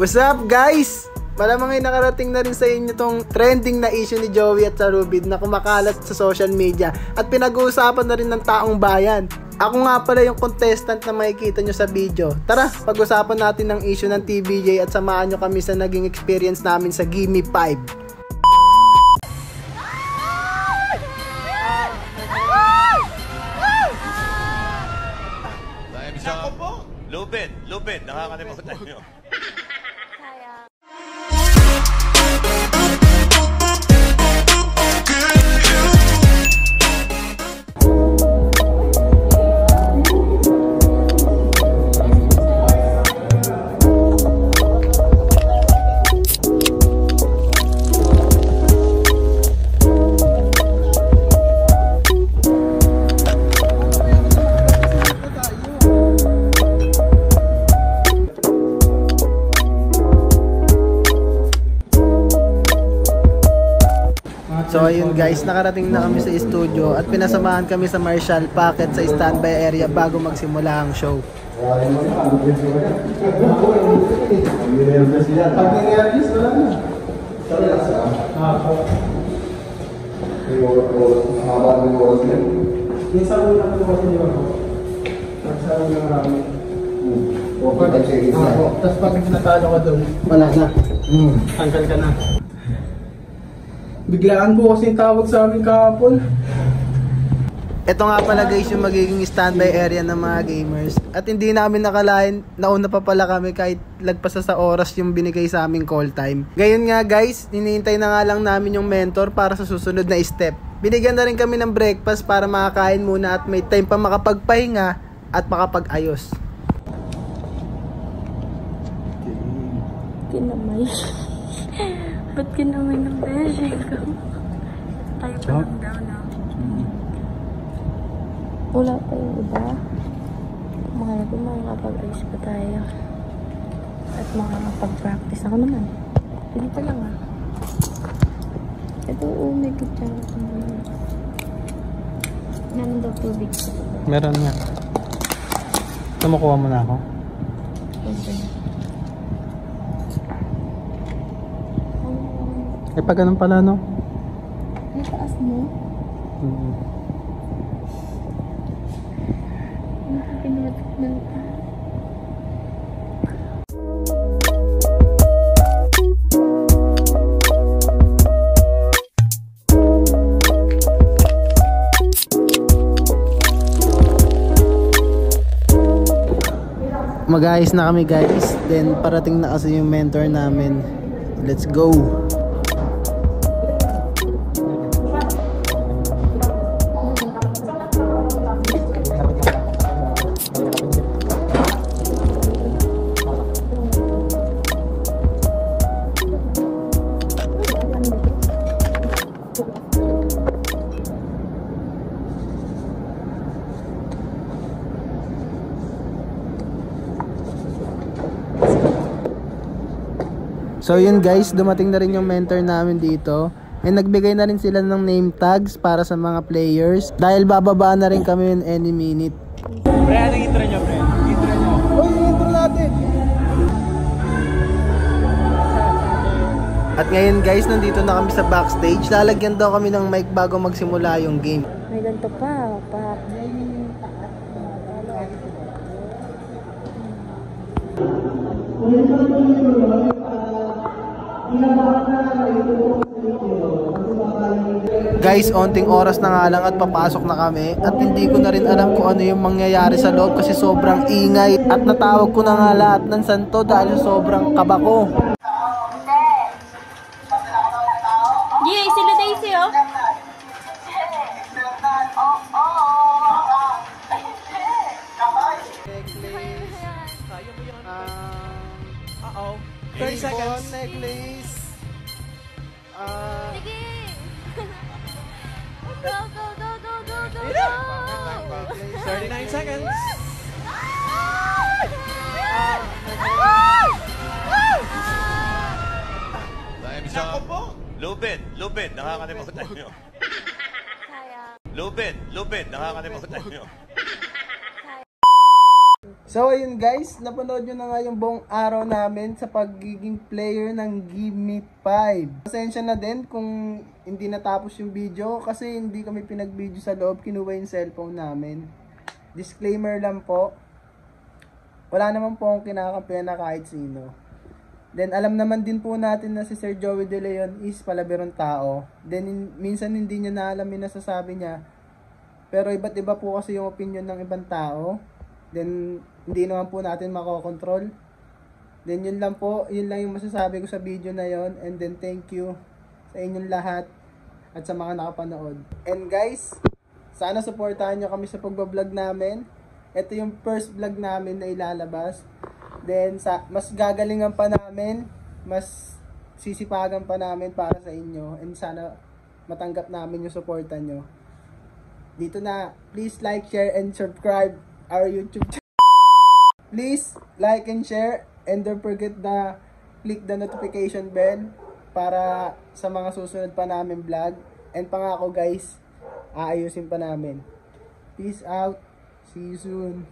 What's up guys? Malamang ay nakarating na rin sa inyo tong trending na issue ni Joey at Sarubid na kumakalat sa social media at pinag-uusapan na rin ng taong bayan. Ako nga pala yung contestant na makikita nyo sa video. Tara, pag-usapan natin ng issue ng TVJ at samahan nyo kami sa naging experience namin sa Gimme 5. Lupin, nakakalimutan nyo. So ayun guys, nakarating na kami sa studio at pinasamahan kami sa Marshall Pocket sa standby area bago magsimula ang show. Tapos pag natalo ka doon, wala na. Tanggal ka na. Biglaan po kasi tawag sa amin kahapon. Ito nga pala guys yung magiging standby area ng mga gamers. At hindi namin nakalain, nauna pa pala kami kahit lagpas sa oras yung binigay sa aming call time. Gayon nga guys, hinihintay na nga lang namin yung mentor para sa susunod na step. Binigyan na rin kami ng breakfast para makakain muna at may time pa makapagpahinga at makapag-ayos. Kinamay. Ba't kinamay ng beshi ko? Tayo pa lang daw na. Wala pa yung iba. Makakapag-ayos pa tayo. At makakapag-practice ako naman. Dito lang ah. Ito, oh my god. Meron daw tubig. Meron nga. Tumukuha mo na ako. Okay. Eh pag ganun pala no? May taas mo? Pinulat ng Mag-ayos na kami guys. Then parating na kasi yung mentor namin. Let's go! So yun guys, dumating na rin yung mentor namin dito. And nagbigay na rin sila ng name tags para sa mga players. Dahil bababa na rin kami in any minute. Pre, anong intro nyo, pre? Intro nyo. Uy, intro natin! At ngayon guys, nandito na kami sa backstage. Lalagyan daw kami ng mic bago magsimula yung game. may ganito pa. Guys, onting oras na nga lang at papasok na kami. At hindi ko na rin alam kung ano yung mangyayari sa loob kasi sobrang ingay. At natawag ko na nga lahat ng santo dahil sobrang kaba ko. Yay, sila Daisy oh. Uh-oh. 30 seconds. Necklace. Sige. Go, go, go, go, go, go, go. 39 seconds. Lupin, nakakalimutan nyo. Lupin, nakakalimutan nyo. So ayun guys, napanood nyo na nga yung buong araw namin sa pagiging player ng Give Me 5. Pasensya na din kung hindi natapos yung video kasi hindi kami pinag-video sa loob, kinuha yung cellphone namin. Disclaimer lang po, wala naman po akong kinakampihan na kahit sino. Then alam naman din po natin na si Sir Joey De Leon is palabirong tao. Then minsan hindi niya na alam yung nasasabi niya. Pero iba't iba po kasi yung opinion ng ibang tao. Then hindi naman po natin makokontrol. Then yun lang po, yun lang yung masasabi ko sa video na yon. And then thank you sa inyong lahat at sa mga nakapanood. And guys, sana supportahan nyo kami sa pagbablog namin. Ito yung first vlog namin na ilalabas. Then mas gagalingan pa namin, mas sisipagan pa namin para sa inyo. And sana matanggap namin yung suporta nyo. Dito na, please like, share, and subscribe our YouTube channel. Please like and share, and don't forget na click the notification bell para sa mga susunod pa namin vlog. And pangako guys, aayusin pa namin. Peace out. See you soon.